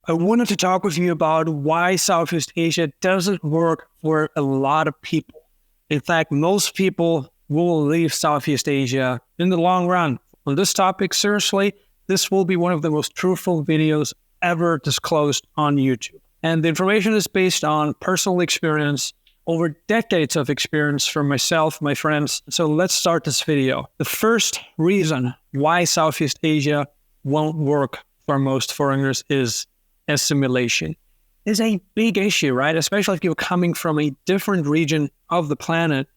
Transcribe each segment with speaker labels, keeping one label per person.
Speaker 1: I wanted to talk with you about why Southeast Asia doesn't work for a lot of people. In fact, most people will leave Southeast Asia in the long run. On this topic, seriously, this will be one of the most truthful videos ever disclosed on YouTube. And the information is based on personal experience, over decades of experience from myself, my friends. So let's start this video. The first reason why Southeast Asia won't work for most foreigners is assimilation. It's a big issue, right? Especially if you're coming from a different region of the planet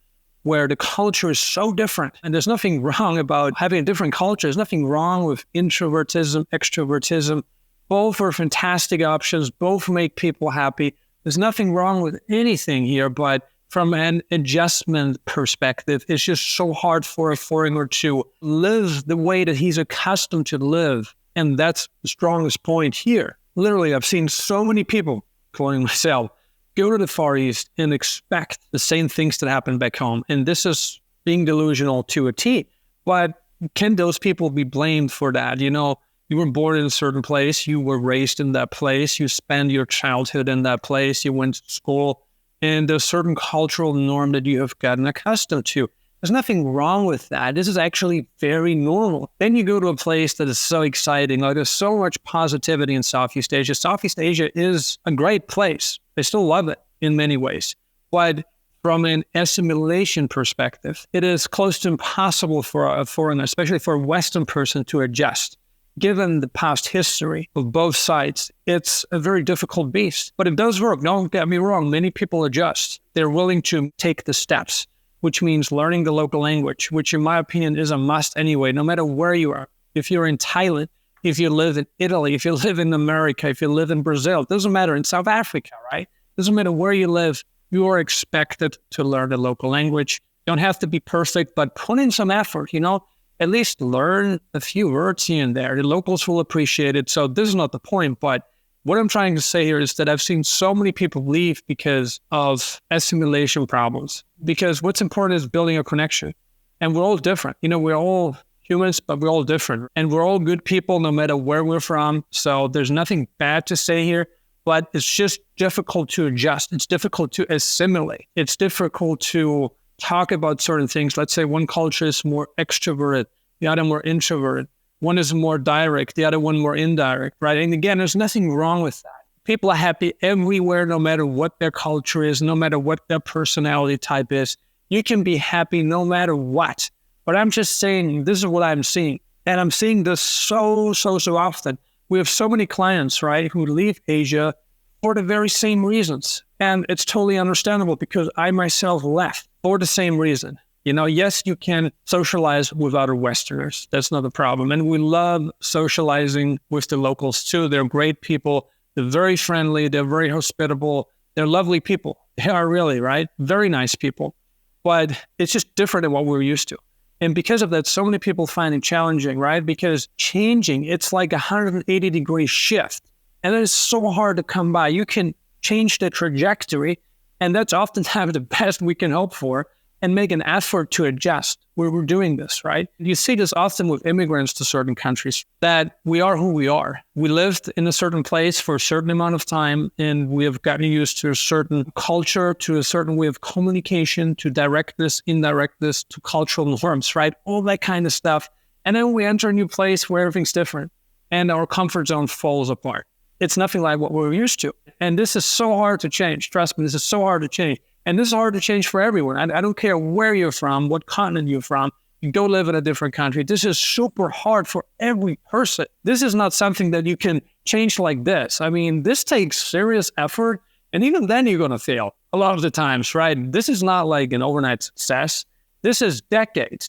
Speaker 1: where the culture is so different. And there's nothing wrong about having a different culture. There's nothing wrong with introvertism, extrovertism. Both are fantastic options. Both make people happy. There's nothing wrong with anything here, but from an adjustment perspective, it's just so hard for a foreigner to live the way that he's accustomed to live. And that's the strongest point here. Literally, I've seen so many people, including myself, go to the Far East and expect the same things that happen back home. And this is being delusional to a T. But can those people be blamed for that? You know, you were born in a certain place, you were raised in that place, you spent your childhood in that place, you went to school, and there's a certain cultural norm that you have gotten accustomed to. There's nothing wrong with that. This is actually very normal. Then you go to a place that is so exciting. Like there's so much positivity in Southeast Asia. Southeast Asia is a great place. I still love it in many ways. But from an assimilation perspective, it is close to impossible for a foreigner, especially for a Western person, to adjust. Given the past history of both sides, it's a very difficult beast. But it does work. Don't get me wrong. Many people adjust. They're willing to take the steps, which means learning the local language, which in my opinion is a must anyway, no matter where you are. If you're in Thailand, if you live in Italy, if you live in America, if you live in Brazil, it doesn't matter, in South Africa, right? It doesn't matter where you live, you are expected to learn the local language. You don't have to be perfect, but put in some effort, you know, at least learn a few words here and there. The locals will appreciate it. So this is not the point, but what I'm trying to say here is that I've seen so many people leave because of assimilation problems. Because what's important is building a connection. And we're all different. You know, we're all humans, but we're all different. And we're all good people no matter where we're from. So there's nothing bad to say here, but it's just difficult to adjust. It's difficult to assimilate. It's difficult to talk about certain things. Let's say one culture is more extroverted, the other more introverted. One is more direct, the other one more indirect, right? And again, there's nothing wrong with that. People are happy everywhere, no matter what their culture is, no matter what their personality type is. You can be happy no matter what. But I'm just saying, this is what I'm seeing. And I'm seeing this so often. We have so many clients, right, who leave Asia for the very same reasons. And it's totally understandable because I myself left for the same reason. You know, yes, you can socialize with other Westerners. That's not a problem. And we love socializing with the locals too. They're great people. They're very friendly. They're very hospitable. They're lovely people. They are really, right? Very nice people. But it's just different than what we're used to. And because of that, so many people find it challenging, right? Because changing, it's like a 180-degree shift. And it is so hard to come by. You can change the trajectory, and that's oftentimes the best we can hope for, and make an effort to adjust where we're doing this, right? You see this often with immigrants to certain countries, that we are who we are. We lived in a certain place for a certain amount of time, and we have gotten used to a certain culture, to a certain way of communication, to directness, indirectness, to cultural norms, right? All that kind of stuff. And then we enter a new place where everything's different, and our comfort zone falls apart. It's nothing like what we're used to. And this is so hard to change. Trust me, this is so hard to change. And this is hard to change for everyone. I don't care where you're from, what continent you're from. You go live in a different country. This is super hard for every person. This is not something that you can change like this. I mean, this takes serious effort. And even then you're going to fail a lot of the times, right? This is not like an overnight success. This is decades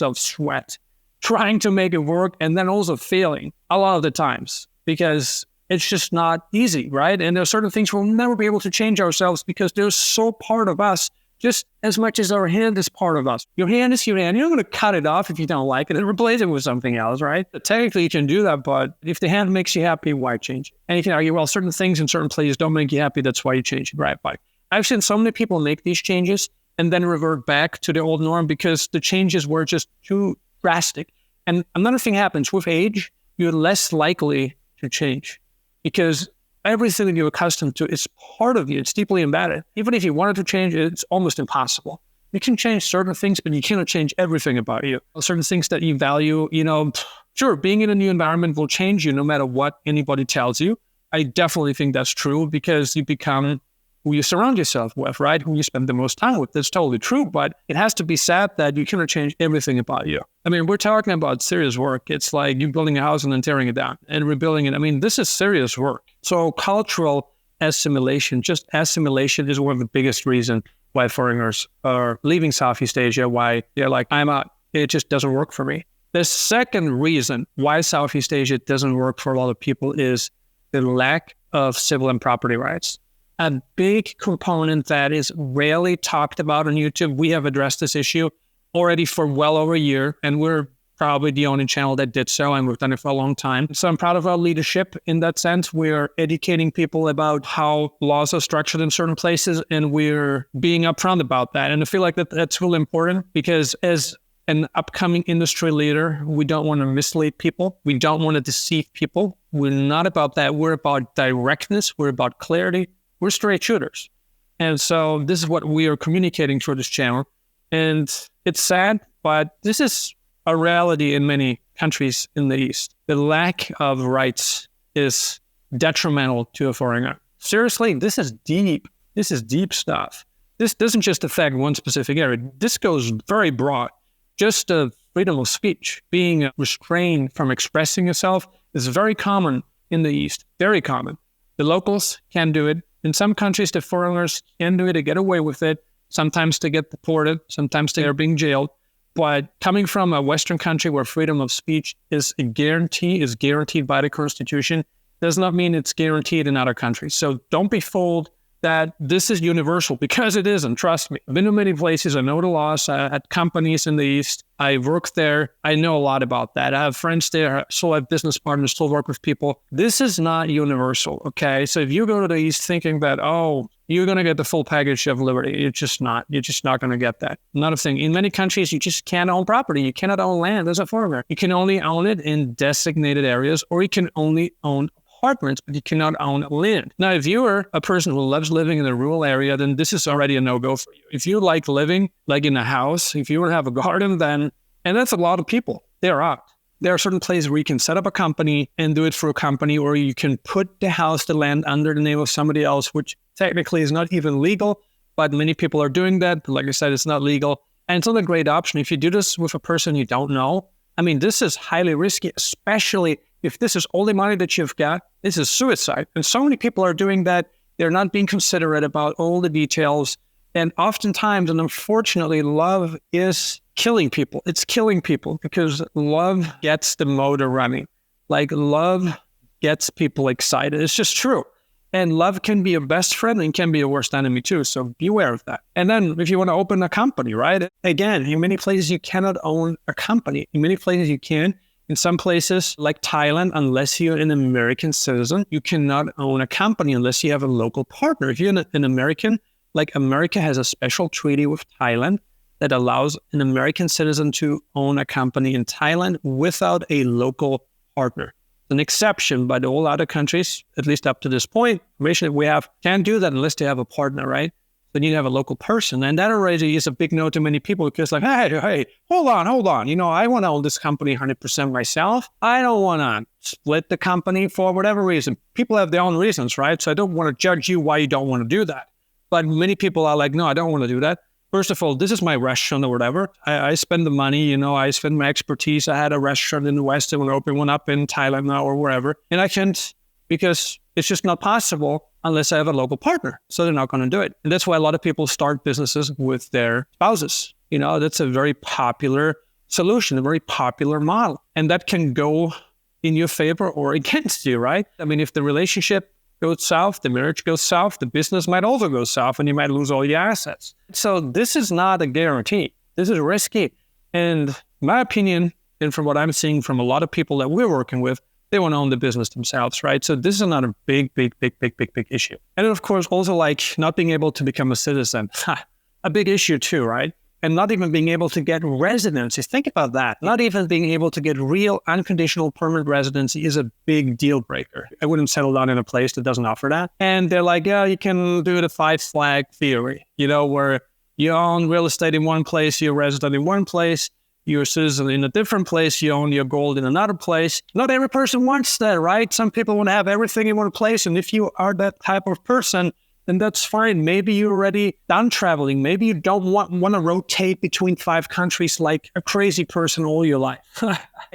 Speaker 1: of sweat, trying to make it work, and then also failing a lot of the times because it's just not easy, right? And there are certain things we'll never be able to change ourselves because they're so part of us, just as much as our hand is part of us. Your hand is your hand. You're not going to cut it off if you don't like it and replace it with something else, right? But technically, you can do that, but if the hand makes you happy, why change it? And you can argue, well, certain things in certain places don't make you happy, that's why you change it, right? But I've seen so many people make these changes and then revert back to the old norm because the changes were just too drastic. And another thing happens with age, you're less likely to change. because everything that you're accustomed to is part of you. It's deeply embedded. Even if you wanted to change it, it's almost impossible. You can change certain things, but you cannot change everything about you. Certain things that you value, sure, being in a new environment will change you no matter what anybody tells you. I definitely think that's true because you become who you surround yourself with, right? Who you spend the most time with. That's totally true, but it has to be said that you cannot change everything about you. I mean, we're talking about serious work. It's like you building a house and then tearing it down and rebuilding it. I mean, this is serious work. So cultural assimilation, just assimilation is one of the biggest reasons why foreigners are leaving Southeast Asia, why they're like, I'm out. It just doesn't work for me. The second reason why Southeast Asia doesn't work for a lot of people is the lack of civil and property rights. A big component that is rarely talked about on YouTube. We have addressed this issue already for well over a year, and we're probably the only channel that did so, and we've done it for a long time. So I'm proud of our leadership in that sense. We're educating people about how laws are structured in certain places, and we're being upfront about that. And I feel like that's really important because as an upcoming industry leader, we don't want to mislead people. We don't want to deceive people. We're not about that. We're about directness. We're about clarity. We're straight shooters. And so this is what we are communicating through this channel. And it's sad, but this is a reality in many countries in the East. The lack of rights is detrimental to a foreigner. Seriously, this is deep. This is deep stuff. This doesn't just affect one specific area. This goes very broad. Just freedom of speech, being restrained from expressing yourself is very common in the East, very common. The locals can do it. In some countries, the foreigners can do it, they get away with it. Sometimes they get deported, sometimes they are being jailed. But coming from a Western country where freedom of speech is a guarantee, is guaranteed by the Constitution, does not mean it's guaranteed in other countries. So don't be fooled that this is universal, because it isn't, trust me. I've been to many places, I know the laws, I had companies in the East, I worked there, I know a lot about that. I have friends there, still have business partners, still work with people. This is not universal, okay? So if you go to the East thinking that, oh, you're going to get the full package of liberty, you're just not going to get that. Another thing, in many countries, you just can't own property. You cannot own land as a foreigner. You can only own it in designated areas, or you can only own apartments, but you cannot own land. Now, if you are a person who loves living in a rural area, then this is already a no-go for you. If you like living like in a house, if you want to have a garden, then, and that's a lot of people, they're out. There are certain places where you can set up a company and do it for a company, or you can put the house, the land under the name of somebody else, which technically is not even legal, but many people are doing that. Like I said, it's not legal. And it's not a great option. If you do this with a person you don't know, I mean, this is highly risky, especially if this is all the money that you've got. This is suicide. And so many people are doing that. They're not being considerate about all the details. And oftentimes, and unfortunately, love is killing people. It's killing people because love gets the motor running. Like, love gets people excited. It's just true. And love can be your best friend and can be your worst enemy too. So beware of that. And then if you want to open a company, right? Again, in many places, you cannot own a company. In many places, you can. In some places, like Thailand, unless you're an American citizen, you cannot own a company unless you have a local partner. If you're an American, like America has a special treaty with Thailand that allows an American citizen to own a company in Thailand without a local partner. An exception, but all other countries, at least up to this point, information that we have, can't do that unless they have a partner, right? They need to have a local person. And that already is a big no to many people because like, hey, hold on. I want to own this company 100% myself. I don't want to split the company for whatever reason. People have their own reasons, right? So I don't want to judge you why you don't want to do that. But many people are like, no, I don't want to do that. First of all, this is my restaurant or whatever. I spend the money, I spend my expertise. I had a restaurant in the West and we'll open one up in Thailand now or wherever. And I can't, because it's just not possible unless I have a local partner. So they're not going to do it. And that's why a lot of people start businesses with their spouses. That's a very popular solution, a very popular model. And that can go in your favor or against you, right? I mean, if the relationship goes south, the marriage goes south, the business might also go south, and you might lose all your assets. So this is not a guarantee. This is risky. And my opinion, and from what I'm seeing from a lot of people that we're working with, they want to own the business themselves, right? So this is not a big issue. And then, of course, also like not being able to become a citizen. A big issue too, right? and not even being able to get residency. Think about that. Not even being able to get real unconditional permanent residency is a big deal breaker. I wouldn't settle down in a place that doesn't offer that. And they're like, yeah, you can do the 5 flag theory, where you own real estate in one place, you're a resident in one place, you're a citizen in a different place, you own your gold in another place. Not every person wants that, right? Some people want to have everything in one place. And if you are that type of person, then that's fine. Maybe you're already done traveling. Maybe you don't want to rotate between 5 countries like a crazy person all your life.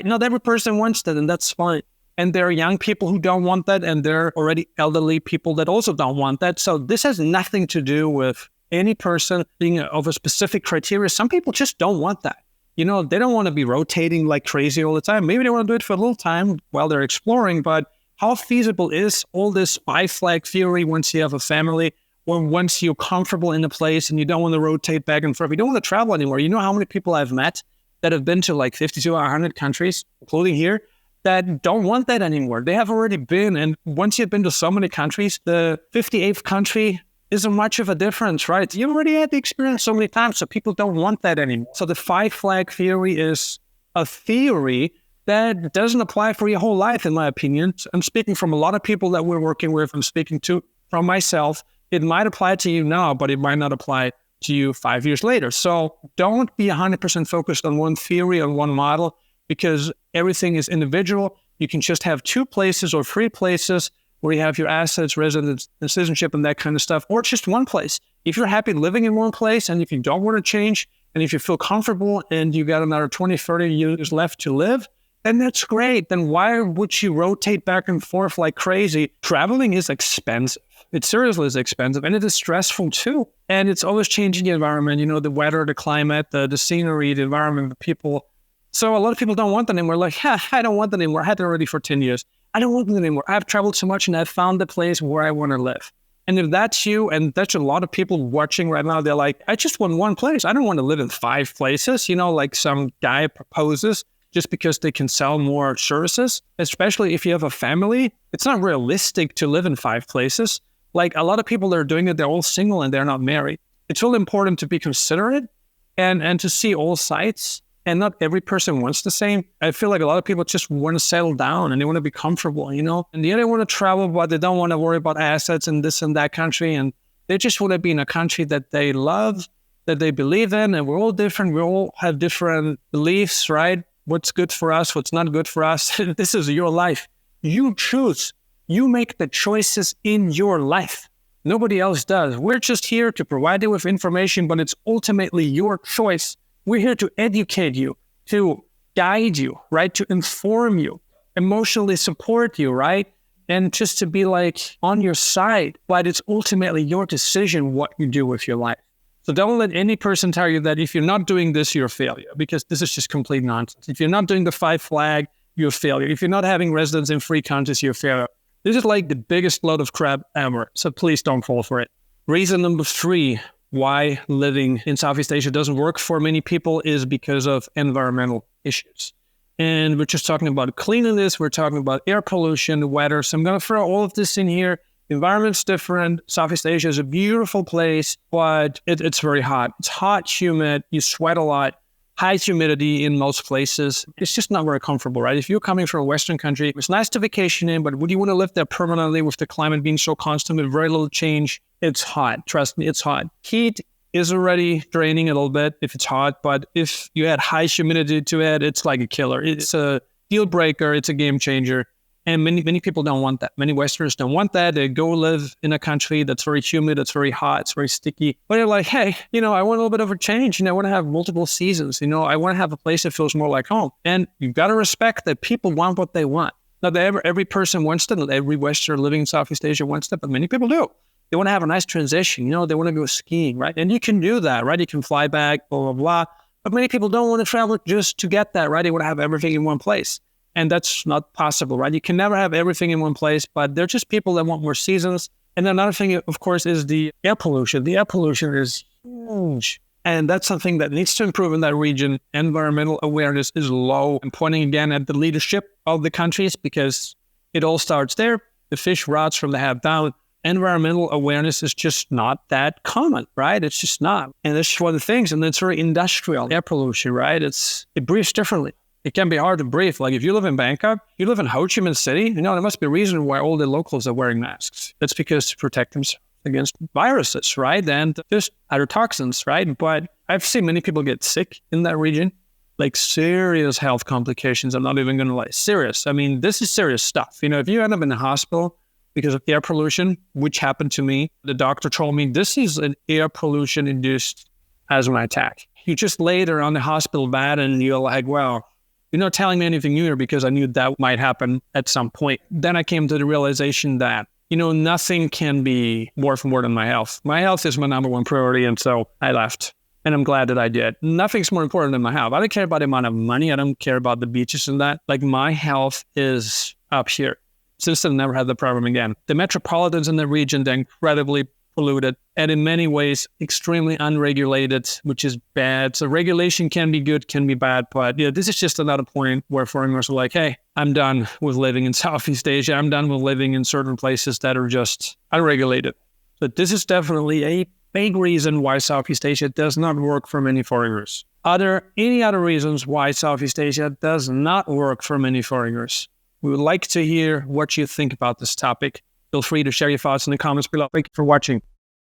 Speaker 1: Not every person wants that, and that's fine. And there are young people who don't want that, and there are already elderly people that also don't want that. So this has nothing to do with any person being of a specific criteria. Some people just don't want that. They don't want to be rotating like crazy all the time. Maybe they want to do it for a little time while they're exploring, but how feasible is all this 5 flag theory once you have a family or once you're comfortable in a place and you don't want to rotate back and forth? You don't want to travel anymore. You know how many people I've met that have been to like 50 to 100 countries, including here, that don't want that anymore. They have already been. And once you've been to so many countries, the 58th country isn't much of a difference, right? You already had the experience so many times, so people don't want that anymore. So the 5 flag theory is a theory that doesn't apply for your whole life, in my opinion. I'm speaking from a lot of people that we're working with. I'm speaking from myself. It might apply to you now, but it might not apply to you 5 years later. So don't be 100% focused on one theory, on one model, because everything is individual. You can just have 2 places or 3 places where you have your assets, residence, and citizenship, and that kind of stuff, or just one place. If you're happy living in one place, and if you don't want to change, and if you feel comfortable, and you got another 20, 30 years left to live, then that's great. Then why would you rotate back and forth like crazy? Traveling is expensive. It seriously is expensive, and it is stressful too. And it's always changing the environment, the weather, the climate, the scenery, the environment, the people. So a lot of people don't want that anymore. Like, I don't want that anymore. I had it already for 10 years. I don't want that anymore. I've traveled so much and I've found the place where I want to live. And if that's you, and that's a lot of people watching right now, they're like, I just want one place. I don't want to live in 5 places, like some guy proposes just because they can sell more services. Especially if you have a family, it's not realistic to live in 5 places. Like a lot of people that are doing it, they're all single and they're not married. It's really important to be considerate and to see all sides. And not every person wants the same. I feel like a lot of people just want to settle down and they want to be comfortable, And they want to travel, but they don't want to worry about assets in this and that country. And they just want to be in a country that they love, that they believe in. And we're all different. We all have different beliefs, right? What's good for us, what's not good for us. This is your life. You choose. You make the choices in your life. Nobody else does. We're just here to provide you with information, but it's ultimately your choice. We're here to educate you, to guide you, right? To inform you, emotionally support you, right? And just to be like on your side. But it's ultimately your decision what you do with your life. So don't let any person tell you that if you're not doing this, you're a failure, because this is just complete nonsense. If you're not doing the 5 flag, you're a failure. If you're not having residence in 3 countries, you're a failure. This is like the biggest load of crap ever. So please don't fall for it. Reason number 3. Why living in Southeast Asia doesn't work for many people is because of environmental issues. And we're just talking about cleanliness, we're talking about air pollution, the weather. So I'm going to throw all of this in here. The environment's different. Southeast Asia is a beautiful place, but it's very hot. It's hot, humid, you sweat a lot, high humidity in most places. It's just not very comfortable, right? If you're coming from a Western country, it's nice to vacation in, but would you want to live there permanently with the climate being so constant with very little change? It's hot. Trust me, it's hot. Heat is already draining a little bit if it's hot, but if you add high humidity to it, it's like a killer. It's a deal breaker. It's a game changer. And many people don't want that. Many Westerners don't want that. They go live in a country that's very humid, it's very hot, it's very sticky. But they're like, hey, I want a little bit of a change. I want to have multiple seasons. I want to have a place that feels more like home. And you've got to respect that people want what they want. Not that every person wants that. Not every Westerner living in Southeast Asia wants that, but many people do. They want to have a nice transition. They want to go skiing, right? And you can do that, right? You can fly back, blah, blah, blah. But many people don't want to travel just to get that, right? They want to have everything in one place. And that's not possible, right? You can never have everything in one place, but they're just people that want more seasons. And another thing, of course, is the air pollution. The air pollution is huge. And that's something that needs to improve in that region. Environmental awareness is low. I'm pointing again at the leadership of the countries because it all starts there. The fish rots from the head down. environmental awareness is just not that common, right? It's just not. And that's one of the things. And it's very industrial, air pollution, right? It breathes differently. It can be hard to breathe. Like if you live in Bangkok, you live in Ho Chi Minh City, there must be a reason why all the locals are wearing masks. That's because to protect themselves against viruses, right? And there's other toxins, right? But I've seen many people get sick in that region, like serious health complications. I'm not even going to lie, serious. I mean, this is serious stuff. If you end up in the hospital because of air pollution, which happened to me, the doctor told me this is an air pollution induced asthma attack. You just lay there on the hospital bed and you're like, well, you're not telling me anything new here because I knew that might happen at some point. Then I came to the realization that, nothing can be more than my health. My health is my number one priority. And so I left. And I'm glad that I did. Nothing's more important than my health. I don't care about the amount of money. I don't care about the beaches and that. Like my health is up here. Since I've never had the problem again. The metropolitans in the region, they're incredibly polluted and in many ways extremely unregulated, which is bad. So regulation can be good, can be bad. But this is just another point where foreigners are like, hey, I'm done with living in Southeast Asia. I'm done with living in certain places that are just unregulated. So this is definitely a big reason why Southeast Asia does not work for many foreigners. Are there any other reasons why Southeast Asia does not work for many foreigners? We would like to hear what you think about this topic. Feel free to share your thoughts in the comments below. Thank you for watching.